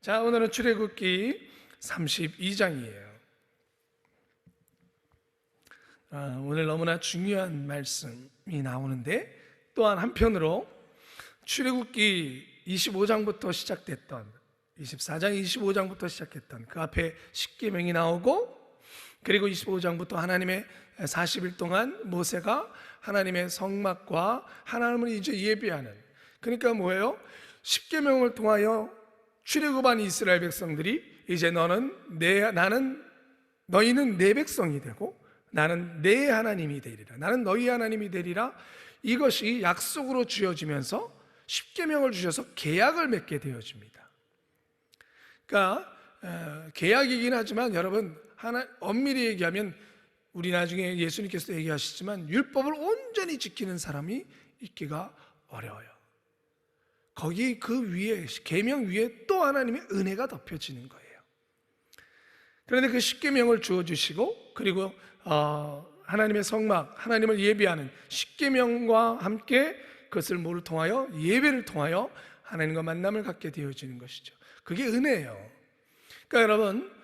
자, 오늘은 출애굽기 32장이에요. 오늘 너무나 중요한 말씀이 나오는데, 또한 한편으로 출애굽기 25장부터 시작됐던 24장 25장부터 시작했던 그 앞에 십계명이 나오고, 그리고 25장부터 하나님의 40일 동안 모세가 하나님의 성막과 하나님을 이제 예배하는, 그러니까 뭐예요? 십계명을 통하여 출애굽한 이스라엘 백성들이 이제 너희는 내 백성이 되고 나는 내 하나님이 되리라, 나는 너희 하나님이 되리라, 이것이 약속으로 주어지면서 십계명을 주셔서 계약을 맺게 되어집니다. 그러니까 계약이긴 하지만 여러분, 엄밀히 얘기하면 우리 나중에 예수님께서 얘기하시지만 율법을 온전히 지키는 사람이 있기가 어려워요. 거기 그 위에, 계명 위에 또 하나님의 은혜가 덮여지는 거예요. 그런데 그 십계명을 주어주시고, 그리고 하나님의 성막, 하나님을 예배하는 십계명과 함께 그것을 뭐를 통하여? 예배를 통하여 하나님과 만남을 갖게 되어지는 것이죠. 그게 은혜예요. 그러니까 여러분,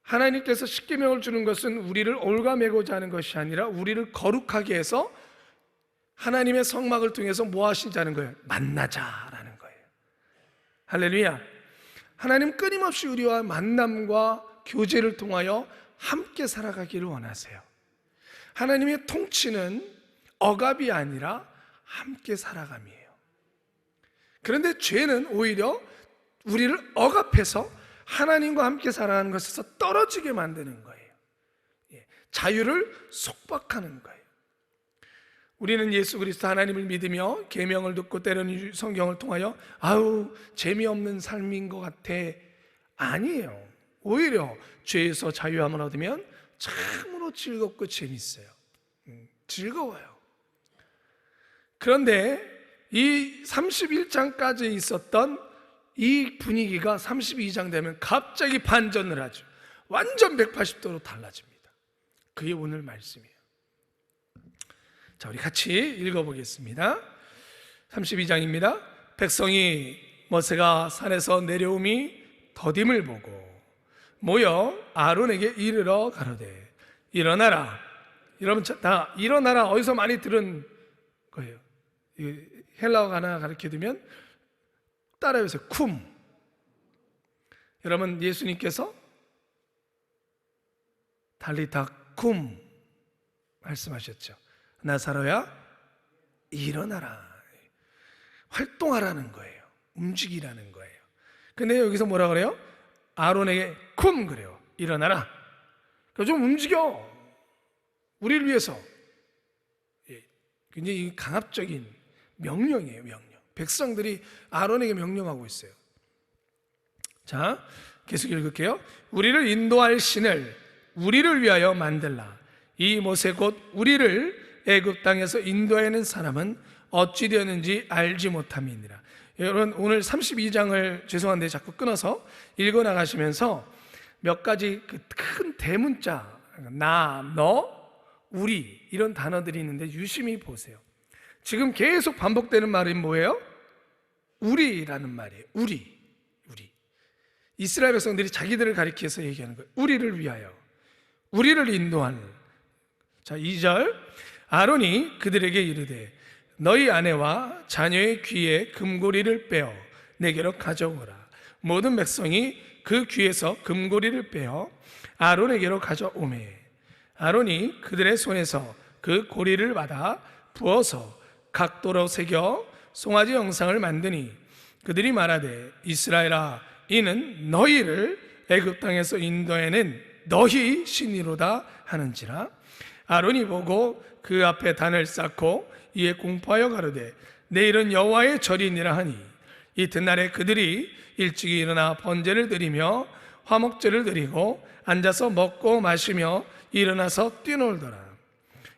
하나님께서 십계명을 주는 것은 우리를 올가매고자 하는 것이 아니라 우리를 거룩하게 해서 하나님의 성막을 통해서 뭐 하시자는 거예요? 만나자라는 거예요. 할렐루야. 하나님 끊임없이 우리와 만남과 교제를 통하여 함께 살아가기를 원하세요. 하나님의 통치는 억압이 아니라 함께 살아감이에요. 그런데 죄는 오히려 우리를 억압해서 하나님과 함께 살아가는 것에서 떨어지게 만드는 거예요. 자유를 속박하는 거예요. 우리는 예수 그리스도 하나님을 믿으며 계명을 듣고 때로는 성경을 통하여 아우 재미없는 삶인 것 같아. 아니에요. 오히려 죄에서 자유함을 얻으면 참으로 즐겁고 재밌어요. 즐거워요. 그런데 이 31장까지 있었던 이 분위기가 32장 되면 갑자기 반전을 하죠. 완전 180도로 달라집니다. 그게 오늘 말씀이에요. 자, 우리 같이 읽어보겠습니다. 32장입니다. 백성이 모세가 산에서 내려옴이 더딤을 보고 모여 아론에게 이르러 가로되 일어나라. 여러분 다 일어나라 어디서 많이 들은 거예요. 헬라어 하나 가르쳐두면 따라해보세요. 쿰. 여러분, 예수님께서 달리타 쿰 말씀하셨죠. 나사로야 일어나라. 활동하라는 거예요. 움직이라는 거예요. 근데 여기서 뭐라 그래요? 아론에게 쿰 그래요. 일어나라. 좀 움직여. 우리를 위해서. 굉장히 강압적인 명령이에요. 명령. 백성들이 아론에게 명령하고 있어요. 자, 계속 읽을게요. 우리를 인도할 신을 우리를 위하여 만들라. 이 모세 곧 우리를 애굽 땅에서 인도해낸 사람은 어찌 되었는지 알지 못함이니라. 여러분, 오늘 32장을 죄송한데 자꾸 끊어서 읽어 나가시면서 몇 가지 그 큰 대문자, 나, 너, 우리 이런 단어들이 있는데 유심히 보세요. 지금 계속 반복되는 말이 뭐예요? 우리라는 말이에요. 우리. 이스라엘 백성들이 자기들을 가리켜서 얘기하는 거예요. 우리를 위하여, 우리를 인도하는. 자, 2절. 아론이 그들에게 이르되 너희 아내와 자녀의 귀에 금고리를 빼어 내게로 가져오라. 모든 백성이 그 귀에서 금고리를 빼어 아론에게로 가져오매 아론이 그들의 손에서 그 고리를 받아 부어서 각도로 새겨 송아지 형상을 만드니 그들이 말하되 이스라엘아 이는 너희를 애굽 땅에서 인도해낸 너희 신이로다 하는지라. 아론이 보고 그 앞에 단을 쌓고 이에 공포하여 가로되 내일은 여호와의 절이니라 하니 이튿날에 그들이 일찍이 일어나 번제를 드리며 화목제를 드리고 앉아서 먹고 마시며 일어나서 뛰놀더라.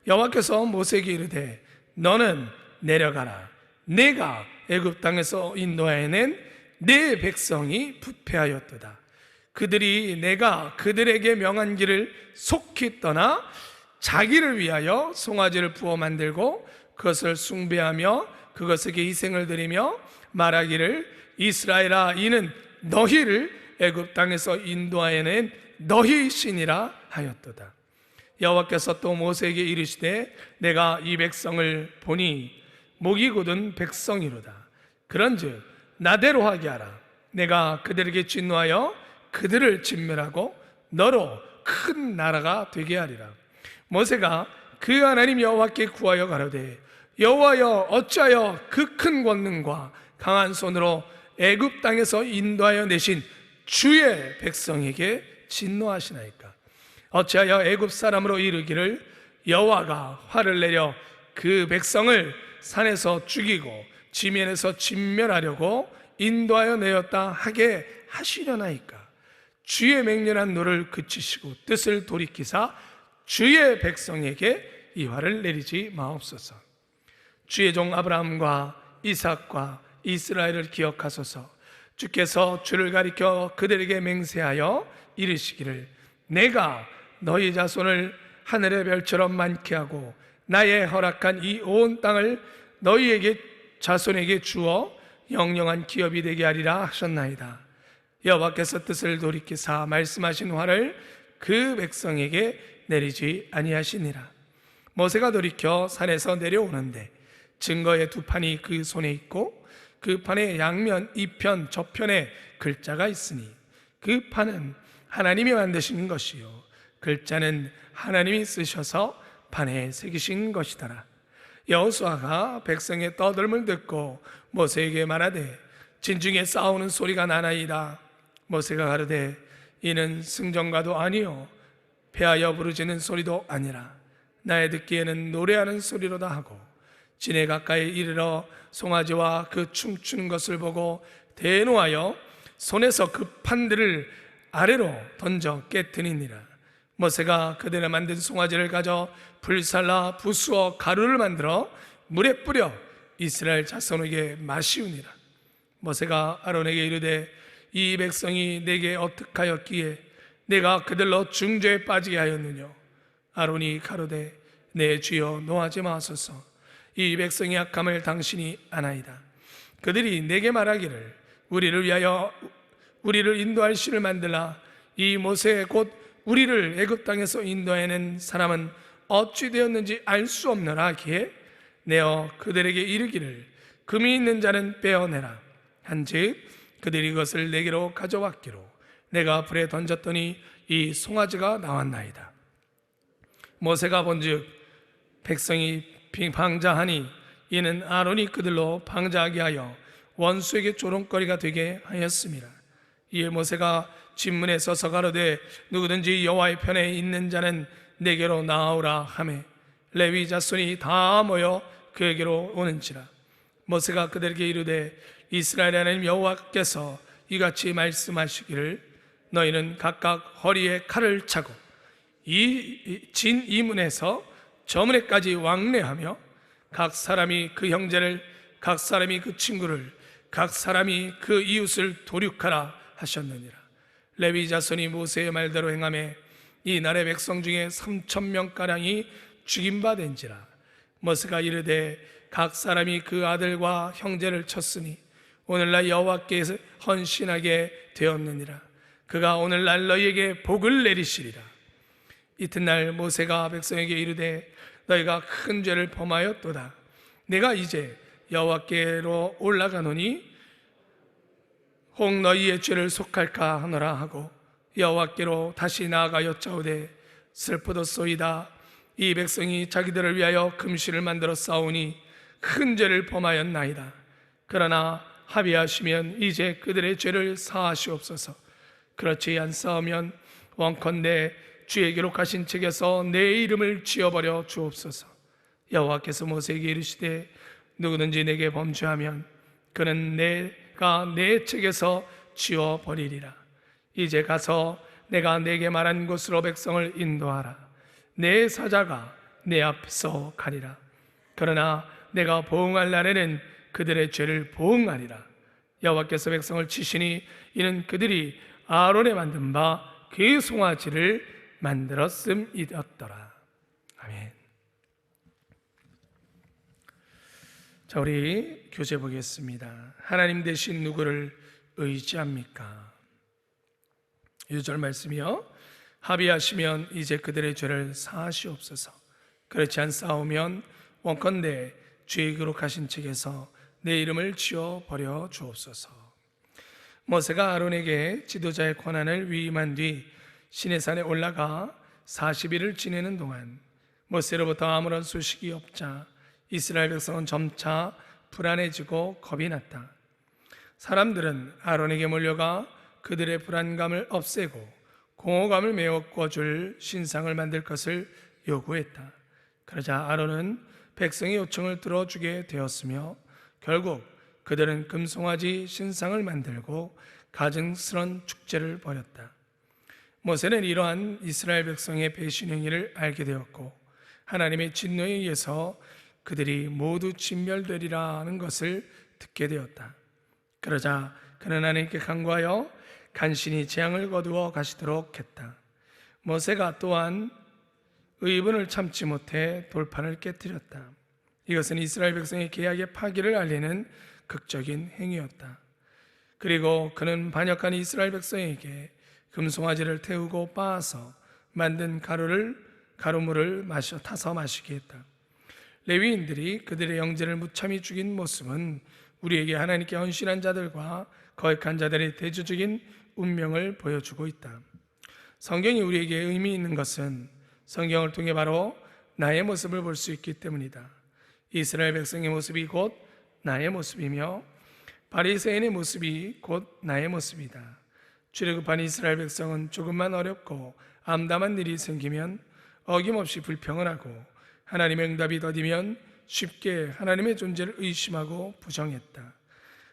여호와께서 모세에게 이르되 너는 내려가라. 내가 애굽 땅에서 인도해낸 내 백성이 부패하였도다. 그들이 내가 그들에게 명한 길을 속히 떠나 자기를 위하여 송아지를 부어 만들고 그것을 숭배하며 그것에게 희생을 드리며 말하기를 이스라엘아 이는 너희를 애굽 땅에서 인도하여낸 너희 신이라 하였도다. 여호와께서 또 모세에게 이르시되 내가 이 백성을 보니 목이 곧은 백성이로다. 그런즉 나대로 하게 하라. 내가 그들에게 진노하여 그들을 진멸하고 너로 큰 나라가 되게 하리라. 모세가 그 하나님 여호와께 구하여 가로되 여호와여 어찌하여 그 큰 권능과 강한 손으로 애굽 땅에서 인도하여 내신 주의 백성에게 진노하시나이까. 어찌하여 애굽 사람으로 이르기를 여호와가 화를 내려 그 백성을 산에서 죽이고 지면에서 진멸하려고 인도하여 내었다 하게 하시려나이까. 주의 맹렬한 노를 그치시고 뜻을 돌이키사 주의 백성에게 이 화를 내리지 마옵소서. 주의 종 아브라함과 이삭과 이스라엘을 기억하소서. 주께서 주를 가리켜 그들에게 맹세하여 이르시기를 내가 너희 자손을 하늘의 별처럼 많게 하고 나의 허락한 이 온 땅을 너희에게 자손에게 주어 영영한 기업이 되게 하리라 하셨나이다. 여호와께서 뜻을 돌이키사 말씀하신 화를 그 백성에게 내리지 아니하시니라. 모세가 돌이켜 산에서 내려오는데 증거의 두 판이 그 손에 있고 그 판의 양면 이편 저편에 글자가 있으니 그 판은 하나님이 만드신 것이요 글자는 하나님이 쓰셔서 판에 새기신 것이더라. 여호수아가 백성의 떠들음을 듣고 모세에게 말하되 진중에 싸우는 소리가 나나이다. 모세가 가로되 이는 승전가도 아니요 패하여 부르짖는 소리도 아니라 나의 듣기에는 노래하는 소리로다 하고 진에 가까이 이르러 송아지와 그 춤추는 것을 보고 대노하여 손에서 그 판들을 아래로 던져 깨뜨리니라. 모세가 그들의 만든 송아지를 가져 불살라 부수어 가루를 만들어 물에 뿌려 이스라엘 자손에게 마시우니라. 모세가 아론에게 이르되 이 백성이 내게 어떡하였기에 내가 그들로 중죄에 빠지게 하였느냐. 아론이 가로되 내 주여 노하지 마소서. 이 백성의 악함을 당신이 아나이다. 그들이 내게 말하기를 우리를 위하여 우리를 인도할 신을 만들라. 이 모세 곧 우리를 애굽 땅에서 인도해낸 사람은 어찌 되었는지 알 수 없느라 하기에 내어 그들에게 이르기를 금이 있는 자는 빼어내라 한즉 그들이 그것을 내게로 가져왔기로 내가 불에 던졌더니 이 송아지가 나왔나이다. 모세가 본즉 백성이 방자하니 이는 아론이 그들로 방자하게 하여 원수에게 조롱거리가 되게 하였습니다. 이에 모세가 진문에 서서 가로되 누구든지 여호와의 편에 있는 자는 내게로 나아오라 하매 레위 자손이 다 모여 그에게로 오는지라. 모세가 그들에게 이르되 이스라엘의 하나님 여호와께서 이같이 말씀하시기를 너희는 각각 허리에 칼을 차고 진 이문에서 저 문에까지 왕래하며 각 사람이 그 형제를 각 사람이 그 친구를 각 사람이 그 이웃을 도륙하라 하셨느니라. 레위 자손이 모세의 말대로 행하매 이 나라의 백성 중에 3,000명가량이 죽임받은지라. 모세가 이르되 각 사람이 그 아들과 형제를 쳤으니 오늘날 여호와께 헌신하게 되었느니라. 그가 오늘날 너희에게 복을 내리시리라. 이튿날 모세가 백성에게 이르되 너희가 큰 죄를 범하였도다. 내가 이제 여호와께로 올라가노니 혹 너희의 죄를 속할까 하노라 하고 여호와께로 다시 나아가 여짜오되 슬프도소이다. 이 백성이 자기들을 위하여 금실을 만들어 싸우니 큰 죄를 범하였나이다. 그러나 합의하시면 이제 그들의 죄를 사하시옵소서. 그렇지 않사오면 원컨대 주의 기록하신 책에서 내 이름을 지워버려 주옵소서. 여호와께서 모세에게 이르시되 누구든지 내게 범죄하면 그는 내가 내 책에서 지워버리리라. 이제 가서 내가 내게 말한 곳으로 백성을 인도하라. 내 사자가 내 앞에서 가리라. 그러나 내가 보응할 날에는 그들의 죄를 보응하리라. 여호와께서 백성을 치시니 이는 그들이 아론에 만든 바 그 송아지를 만들었음이었더라. 아멘. 자, 우리 교재 보겠습니다. 하나님 대신 누구를 의지합니까? 6절 말씀이요. 합의하시면 이제 그들의 죄를 사하시옵소서. 그렇지 않사오면 원컨대 죄의 기록하신 책에서 내 이름을 지워 버려 주옵소서. 모세가 아론에게 지도자의 권한을 위임한 뒤 시내산에 올라가 40일을 지내는 동안 모세로부터 아무런 소식이 없자 이스라엘 백성은 점차 불안해지고 겁이 났다. 사람들은 아론에게 몰려가 그들의 불안감을 없애고 공허감을 메워줄 신상을 만들 것을 요구했다. 그러자 아론은 백성의 요청을 들어주게 되었으며 결국 그들은 금송아지 신상을 만들고 가증스런 축제를 벌였다. 모세는 이러한 이스라엘 백성의 배신 행위를 알게 되었고 하나님의 진노에 의해서 그들이 모두 진멸되리라는 것을 듣게 되었다. 그러자 그는 하나님께 간구하여 간신히 재앙을 거두어 가시도록 했다. 모세가 또한 의분을 참지 못해 돌판을 깨뜨렸다. 이것은 이스라엘 백성의 계약의 파기를 알리는 극적인 행위였다. 그리고 그는 반역한 이스라엘 백성에게 금송아지를 태우고 빻아서 만든 가루물을 타서 마시게 했다. 레위인들이 그들의 형제를 무참히 죽인 모습은 우리에게 하나님께 헌신한 자들과 거역한 자들의 대조적인 운명을 보여주고 있다. 성경이 우리에게 의미 있는 것은 성경을 통해 바로 나의 모습을 볼 수 있기 때문이다. 이스라엘 백성의 모습이 곧 나의 모습이며 바리새인의 모습이 곧 나의 모습이다. 출애굽한 이스라엘 백성은 조금만 어렵고 암담한 일이 생기면 어김없이 불평을 하고 하나님의 응답이 더디면 쉽게 하나님의 존재를 의심하고 부정했다.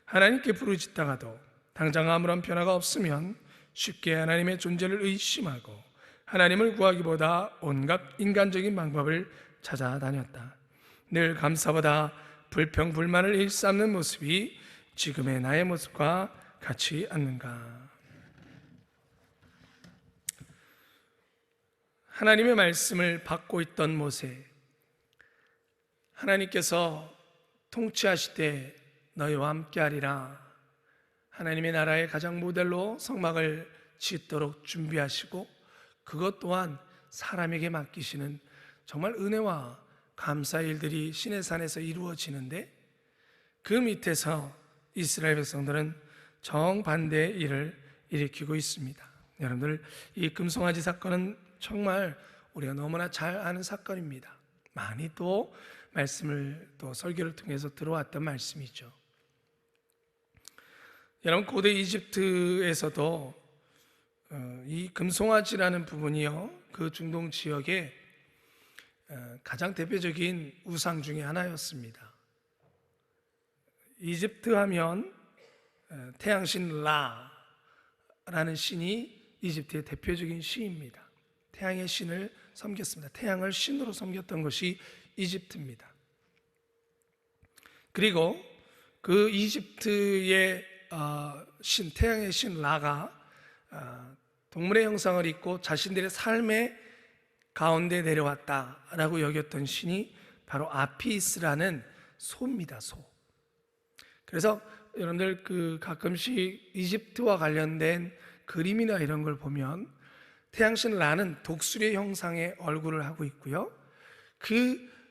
하나님께 부르짖다가도 당장 아무런 변화가 없으면 쉽게 하나님의 존재를 의심하고 하나님을 구하기보다 온갖 인간적인 방법을 찾아다녔다. 늘 감사보다 불평, 불만을 일삼는 모습이 지금의 나의 모습과 같지 않는가? 하나님의 말씀을 받고 있던 모세, 하나님께서 통치하시되 너희와 함께하리라, 하나님의 나라의 가장 모델로 성막을 짓도록 준비하시고 그것 또한 사람에게 맡기시는 정말 은혜와 감사의 일들이 시내산에서 이루어지는데 그 밑에서 이스라엘 백성들은 정반대의 일을 일으키고 있습니다. 여러분들, 이 금송아지 사건은 정말 우리가 너무나 잘 아는 사건입니다. 많이 또 말씀을 또 설교를 통해서 들어왔던 말씀이죠. 여러분, 고대 이집트에서도 이 금송아지라는 부분이요, 그 중동 지역의 가장 대표적인 우상 중에 하나였습니다. 이집트 하면 태양신 라라는 신이 이집트의 대표적인 신입니다. 태양의 신을 섬겼습니다. 태양을 신으로 섬겼던 것이 이집트입니다. 그리고 그 이집트의 신, 태양의 신 라가 동물의 형상을 입고 자신들의 삶의 가운데 내려왔다라고 여겼던 신이 바로 아피스라는 소입니다. 소. 그래서 여러분들 가끔씩 이집트와 관련된 그림이나 이런 걸 보면 태양신 라는 독수리 형상의 얼굴을 하고 있고요.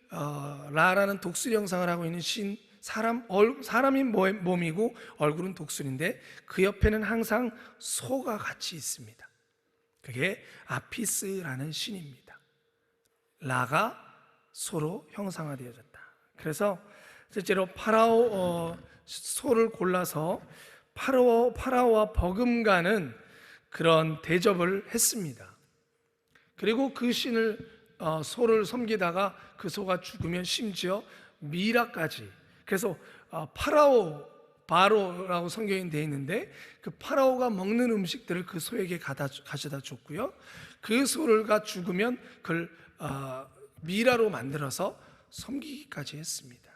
라라는 독수리 형상을 하고 있는 신, 사람이 몸이고 얼굴은 독수리인데 그 옆에는 항상 소가 같이 있습니다. 그게 아피스라는 신입니다. 라가 소로 형상화되어졌다. 그래서 실제로 소를 골라서 파라오와 버금가는 그런 대접을 했습니다. 그리고 그 신을 소를 섬기다가 그 소가 죽으면 심지어 미라까지, 그래서 바로라고 성경에 되어 있는데 그 파라오가 먹는 음식들을 그 소에게 가져다 줬고요, 그 소가 죽으면 그걸 미라로 만들어서 섬기기까지 했습니다.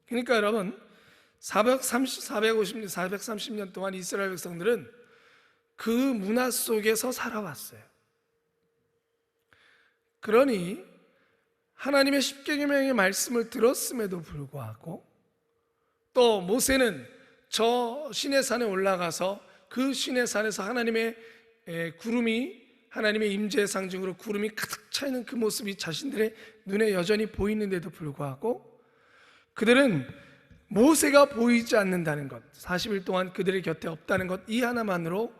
그러니까 여러분, 430년 동안 이스라엘 백성들은 그 문화 속에서 살아왔어요. 그러니 하나님의 십계명의 말씀을 들었음에도 불구하고 또 모세는 저 시내 산에 올라가서 그 시내 산에서 하나님의 구름이, 하나님의 임재의 상징으로 구름이 가득 차 있는 그 모습이 자신들의 눈에 여전히 보이는데도 불구하고 그들은 모세가 보이지 않는다는 것, 40일 동안 그들의 곁에 없다는 것, 이 하나만으로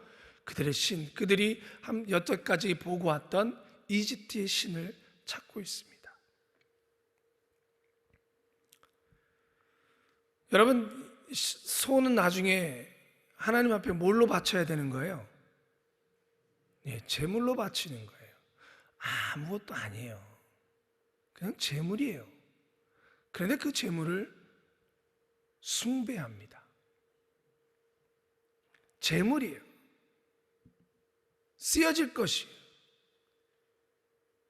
그들의 신, 그들이 여태까지 보고 왔던 이집트의 신을 찾고 있습니다. 여러분, 소는 나중에 하나님 앞에 뭘로 바쳐야 되는 거예요? 예, 제물로 바치는 거예요. 아무것도 아니에요. 그냥 제물이에요. 그런데 그 제물을 숭배합니다. 제물이에요. 쓰여질 것이에요.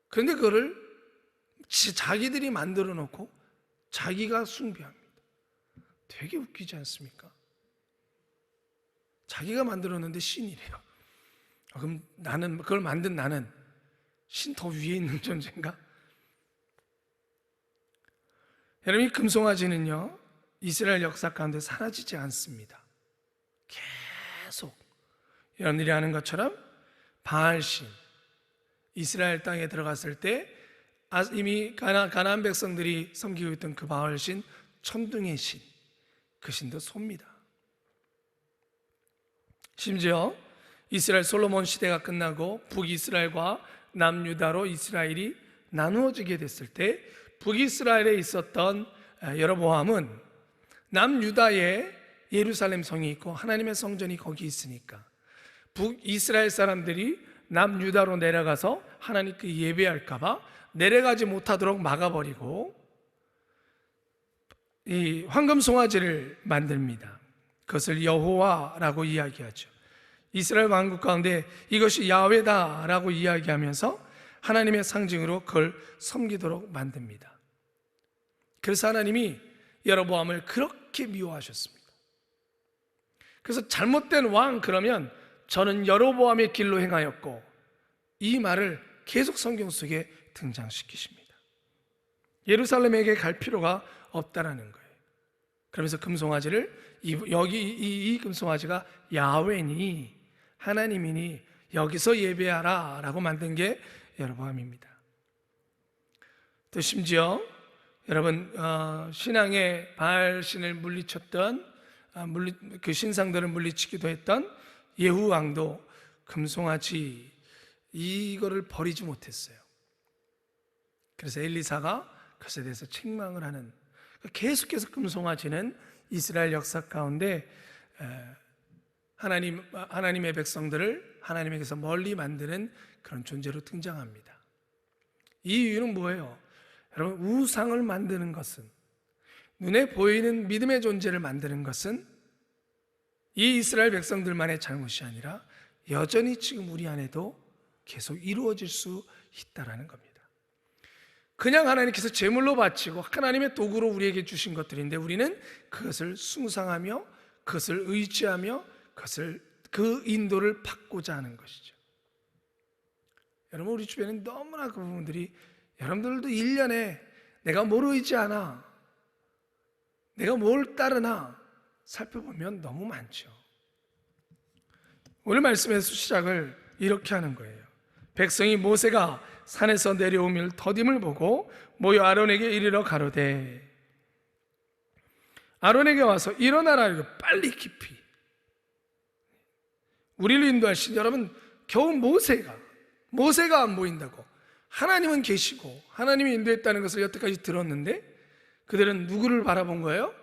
그런데 그거를 자기들이 만들어 놓고 자기가 숭배합니다. 되게 웃기지 않습니까? 자기가 만들어 놓는데 신이래요. 그럼 나는, 그걸 만든 나는 신 더 위에 있는 존재인가? 여러분, 이 금송아지는요, 이스라엘 역사 가운데 사라지지 않습니다. 계속 여러분들이 아는 것처럼 바알신, 이스라엘 땅에 들어갔을 때 이미 가나안 백성들이 섬기고 있던 그 바알신, 천둥의 신, 그 신도 섭니다. 심지어 이스라엘 솔로몬 시대가 끝나고 북이스라엘과 남유다로 이스라엘이 나누어지게 됐을 때 북이스라엘에 있었던 여로보암은 남유다에 예루살렘 성이 있고 하나님의 성전이 거기 있으니까 북이스라엘 사람들이 남유다로 내려가서 하나님께 예배할까 봐 내려가지 못하도록 막아버리고 이 황금 송아지를 만듭니다. 그것을 여호와라고 이야기하죠. 이스라엘 왕국 가운데 이것이 야훼다라고 이야기하면서 하나님의 상징으로 그걸 섬기도록 만듭니다. 그래서 하나님이 여로보암을 그렇게 미워하셨습니다. 그래서 잘못된 왕 그러면 저는 여로보암의 길로 행하였고, 이 말을 계속 성경 속에 등장시키십니다. 예루살렘에게 갈 필요가 없다라는 거예요. 그러면서 금송아지를 여기 이 금송아지가 야훼니, 하나님이니 여기서 예배하라 라고 만든 게 여로보암입니다. 또 심지어 여러분, 신앙의 바알신을 물리쳤던 그 신상들을 물리치기도 했던 예후 왕도 금송아지 이거를 버리지 못했어요. 그래서 엘리사가 그것에 대해서 책망을 하는, 계속해서 금송아지는 이스라엘 역사 가운데 하나님의 백성들을 하나님에게서 멀리 만드는 그런 존재로 등장합니다. 이 이유는 뭐예요? 여러분, 우상을 만드는 것은, 눈에 보이는 믿음의 존재를 만드는 것은 이 이스라엘 백성들만의 잘못이 아니라 여전히 지금 우리 안에도 계속 이루어질 수 있다는 겁니다. 그냥 하나님께서 제물로 바치고 하나님의 도구로 우리에게 주신 것들인데 우리는 그것을 숭상하며 그것을 의지하며 그 인도를 받고자 하는 것이죠. 여러분, 우리 주변에는 너무나 그 부분들이, 여러분들도 1년에 내가 뭘 의지하나, 내가 뭘 따르나 살펴보면 너무 많죠. 오늘 말씀에서 시작을 이렇게 하는 거예요. 백성이 모세가 산에서 내려오며 더딤을 보고 모여 아론에게 이르러 가로되, 아론에게 와서 일어나라, 이거 빨리 깊이. 우리를 인도하신, 여러분, 겨우 모세가 안 보인다고, 하나님은 계시고 하나님이 인도했다는 것을 여태까지 들었는데 그들은 누구를 바라본 거예요?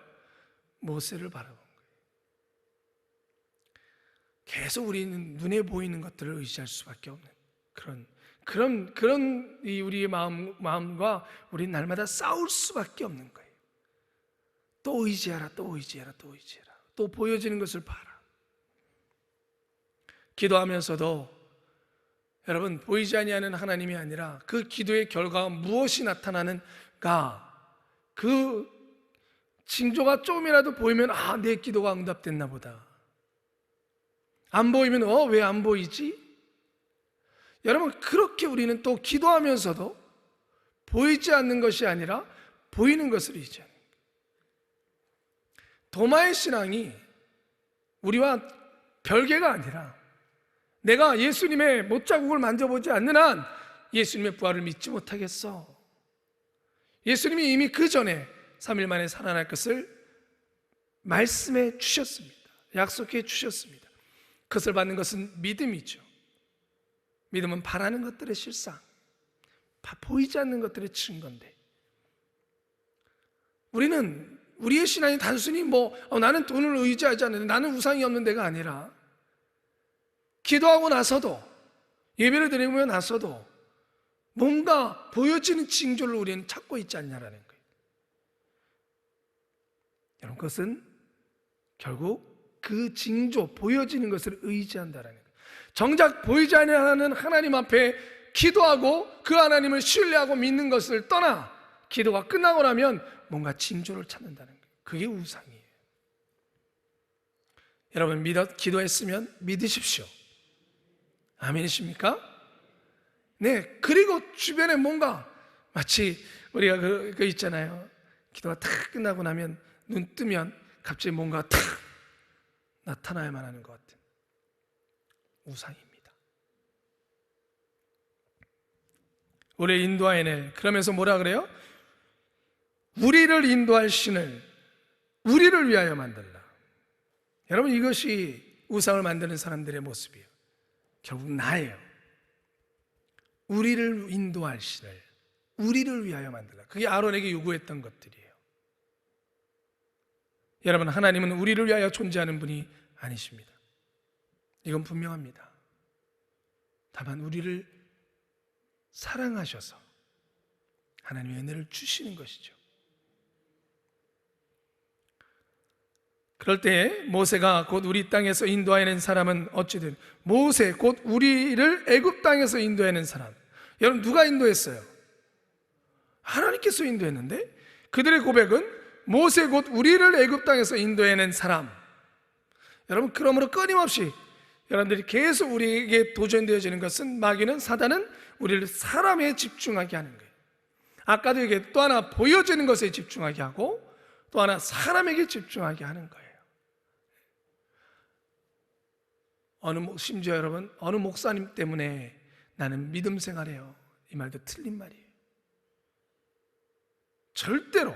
모세를 바라본 거예요. 계속 우리는 눈에 보이는 것들을 의지할 수밖에 없는 그런 우리의 마음과 우리 날마다 싸울 수밖에 없는 거예요. 또 의지하라, 또 의지하라, 또 의지하라, 또 보여지는 것을 봐라. 기도하면서도 여러분, 보이지 아니하는 하나님이 아니라 그 기도의 결과가 무엇이 나타나는가, 그 징조가 조금이라도 보이면 내 기도가 응답됐나 보다. 안 보이면 왜 안 보이지? 여러분, 그렇게 우리는 또 기도하면서도 보이지 않는 것이 아니라 보이는 것을 의지하는 거예요. 도마의 신앙이 우리와 별개가 아니라 내가 예수님의 못자국을 만져보지 않는 한 예수님의 부활을 믿지 못하겠어. 예수님이 이미 그 전에 3일 만에 살아날 것을 말씀해 주셨습니다. 약속해 주셨습니다. 그것을 받는 것은 믿음이죠. 믿음은 바라는 것들의 실상, 보이지 않는 것들의 증거인데, 우리는 우리의 신앙이 단순히 나는 돈을 의지하지 않는데, 나는 우상이 없는 데가 아니라, 기도하고 나서도, 예배를 드리고 나서도 뭔가 보여지는 징조를 우리는 찾고 있지 않냐라는 거예요. 여러분, 그것은 결국 그 징조, 보여지는 것을 의지한다라는 거예요. 정작 보이지 않는 하나님 앞에 기도하고 그 하나님을 신뢰하고 믿는 것을 떠나 기도가 끝나고 나면 뭔가 징조를 찾는다는 거예요. 그게 우상이에요. 여러분, 기도했으면 믿으십시오. 아멘이십니까? 네. 그리고 주변에 뭔가 마치 우리가 그 있잖아요. 기도가 탁 끝나고 나면 눈 뜨면 갑자기 뭔가 탁 나타나야만 하는 것 같은 우상입니다. 우리를 인도하여낼, 그러면서 뭐라 그래요? 우리를 인도할 신을 우리를 위하여 만들라. 여러분, 이것이 우상을 만드는 사람들의 모습이에요. 결국 나예요. 우리를 인도할 신을 우리를 위하여 만들라. 그게 아론에게 요구했던 것들이에요. 여러분, 하나님은 우리를 위하여 존재하는 분이 아니십니다. 이건 분명합니다. 다만 우리를 사랑하셔서 하나님의 은혜를 주시는 것이죠. 그럴 때 모세가 곧 우리 땅에서 인도하여낸 사람은 어찌든, 모세 곧 우리를 애굽 땅에서 인도하여낸 사람. 여러분, 누가 인도했어요? 하나님께서 인도했는데, 그들의 고백은 모세 곧 우리를 애굽 땅에서 인도해낸 사람. 여러분, 그러므로 끊임없이 여러분들이 계속 우리에게 도전되어지는 것은, 마귀는, 사단은 우리를 사람에 집중하게 하는 거예요. 아까도 얘기했던 또 하나 보여지는 것에 집중하게 하고, 또 하나 사람에게 집중하게 하는 거예요. 심지어 여러분, 어느 목사님 때문에 나는 믿음 생활해요, 이 말도 틀린 말이에요. 절대로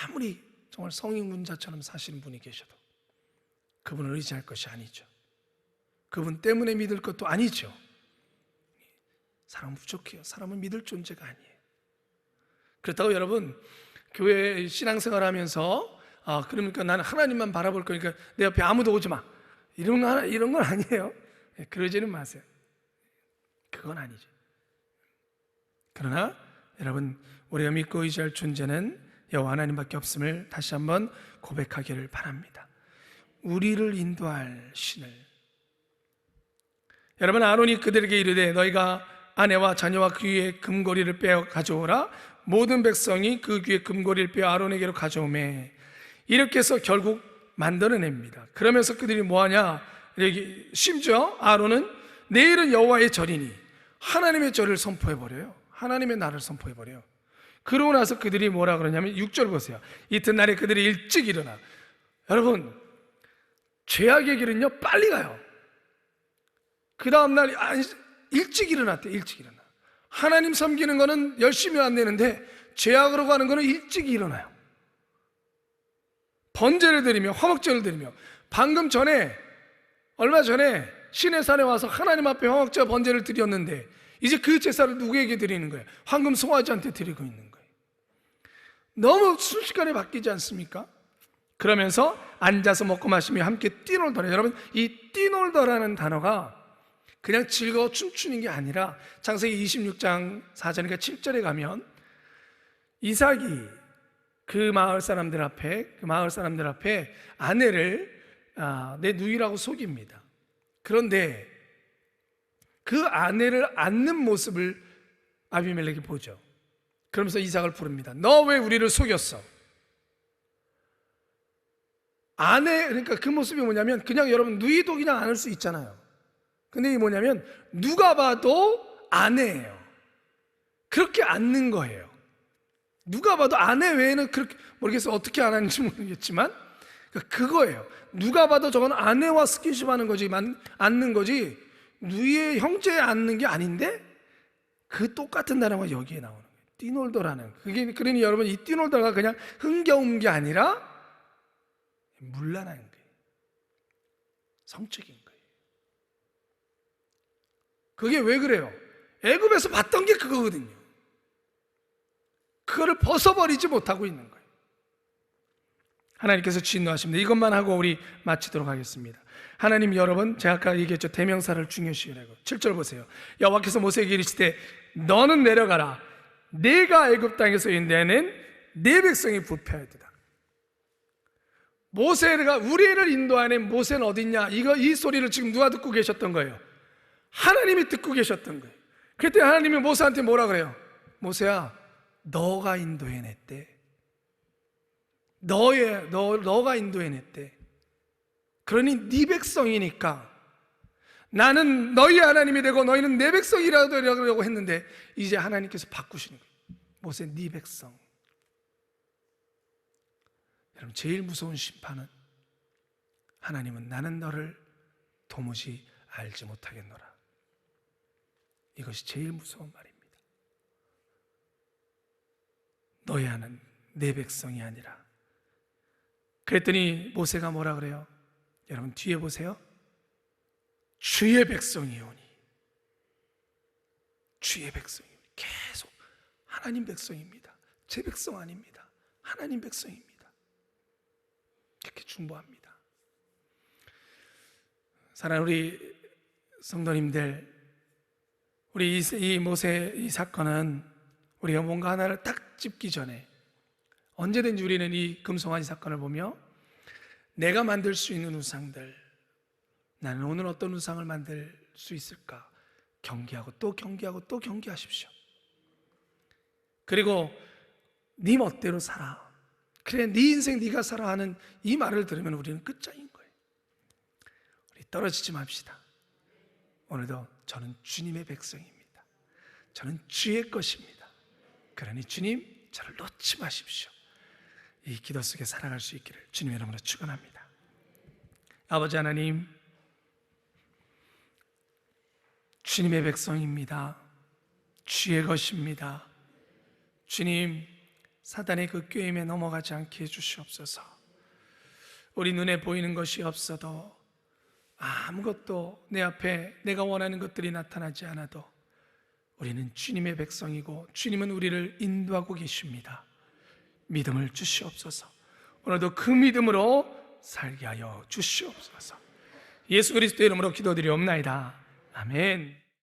아무리 정말 성인군자처럼 사시는 분이 계셔도 그분을 의지할 것이 아니죠. 그분 때문에 믿을 것도 아니죠. 사람은 부족해요. 사람은 믿을 존재가 아니에요. 그렇다고 여러분, 교회 신앙생활 하면서 그러니까 나는 하나님만 바라볼 거니까 내 옆에 아무도 오지 마, 이런 건 아니에요. 그러지는 마세요. 그건 아니죠. 그러나 여러분, 우리가 믿고 의지할 존재는 여호와 하나님밖에 없음을 다시 한번 고백하기를 바랍니다. 우리를 인도할 신을. 여러분, 아론이 그들에게 이르되 너희가 아내와 자녀와 그 위에 금고리를 빼어 가져오라. 모든 백성이 그 귀에 금고리를 빼어 아론에게로 가져오매. 이렇게 해서 결국 만들어냅니다. 그러면서 그들이 뭐하냐, 심지어 아론은 내일은 여호와의 절이니 하나님의 절을 선포해버려요. 하나님의 날을 선포해버려요. 그러고 나서 그들이 뭐라 그러냐면 6절 보세요. 이튿날에 그들이 일찍 일어나. 여러분, 죄악의 길은요 빨리 가요. 그 다음날 일찍 일어났대. 일찍 일어나. 하나님 섬기는 거는 열심히 안 되는데 죄악으로 가는 거는 일찍 일어나요. 번제를 드리며 화목제를 드리며, 방금 전에 얼마 전에 시내산에 와서 하나님 앞에 화목제와 번제를 드렸는데 이제 그 제사를 누구에게 드리는 거예요? 황금 송아지한테 드리고 있는 거예요. 너무 순식간에 바뀌지 않습니까? 그러면서 앉아서 먹고 마시며 함께 뛰놀더라. 여러분, 이 뛰놀더라는 단어가 그냥 즐거워 춤추는 게 아니라 창세기 26장 4절이니까 7절에 가면 이삭이 그 마을 사람들 앞에 아내를 내 누이라고 속입니다. 그런데 그 아내를 안는 모습을 아비멜렉이 보죠. 그러면서 이삭을 부릅니다. 너 왜 우리를 속였어? 그러니까 그 모습이 뭐냐면, 그냥 여러분 누이도 그냥 안을 수 있잖아요. 근데 이게 뭐냐면 누가 봐도 아내예요. 그렇게 안는 거예요. 누가 봐도 아내 외에는 그렇게, 모르겠어요, 어떻게 안 하는지 모르겠지만 그거예요. 누가 봐도 저건 아내와 스킨십하는 거지, 앉는 거지, 누이의 형제에 앉는 게 아닌데 그 똑같은 단어가 여기에 나오는 거예요. 띠놀더라는. 그게 그러니 여러분, 이 띠놀더가 그냥 흥겨운 게 아니라 문란한 거예요. 성적인 거예요. 그게 왜 그래요? 애굽에서 봤던 게 그거거든요. 그거를 벗어버리지 못하고 있는 거예요. 하나님께서 진노하십니다. 이것만 하고 우리 마치도록 하겠습니다. 하나님, 여러분, 제가 아까 얘기했죠. 대명사를 중요시 여기고 7절 보세요. 여호와께서 모세에게 이르시되 너는 내려가라. 내가 애굽 땅에서 인도하는 네 백성이 부패하였도다. 모세가 우리를 인도하는 모세는 어디 있냐? 이 소리를 지금 누가 듣고 계셨던 거예요? 하나님이 듣고 계셨던 거예요. 그때 하나님이 모세한테 뭐라 그래요? 모세야, 너가 인도해냈대. 너가 인도해냈대. 그러니 네 백성이니까 나는 너희 하나님이 되고 너희는 내 백성이라고 되려고 했는데 이제 하나님께서 바꾸시는 거예요. 모세, 네 백성. 여러분, 제일 무서운 심판은 하나님은 나는 너를 도무지 알지 못하겠노라. 이것이 제일 무서운 말입니다. 너희 하는 내 백성이 아니라. 그랬더니 모세가 뭐라 그래요? 여러분, 뒤에 보세요. 주의 백성이오니. 주의 백성이오니. 계속 하나님 백성입니다. 제 백성 아닙니다. 하나님 백성입니다. 이렇게 중보합니다. 사랑하는 우리 성도님들, 우리 이 모세 이 사건은 우리가 뭔가 하나를 딱 짚기 전에 언제든지 우리는 이 금송아지 사건을 보며 내가 만들 수 있는 우상들, 나는 오늘 어떤 우상을 만들 수 있을까 경계하고 또 경계하고 또 경계하십시오. 그리고 네 멋대로 살아, 그래 네 인생 네가 살아 하는 이 말을 들으면 우리는 끝장인 거예요. 우리 떨어지지 맙시다. 오늘도 저는 주님의 백성입니다. 저는 주의 것입니다. 그러니 주님, 저를 놓지 마십시오. 이 기도 속에 살아갈 수 있기를 주님의 이름으로 축원합니다. 아버지 하나님, 주님의 백성입니다. 주의 것입니다. 주님, 사단의 그 꾀임에 넘어가지 않게 해주시옵소서. 우리 눈에 보이는 것이 없어도, 아무것도 내 앞에 내가 원하는 것들이 나타나지 않아도 우리는 주님의 백성이고 주님은 우리를 인도하고 계십니다. 믿음을 주시옵소서. 오늘도 그 믿음으로 살게 하여 주시옵소서. 예수 그리스도의 이름으로 기도드리옵나이다. 아멘.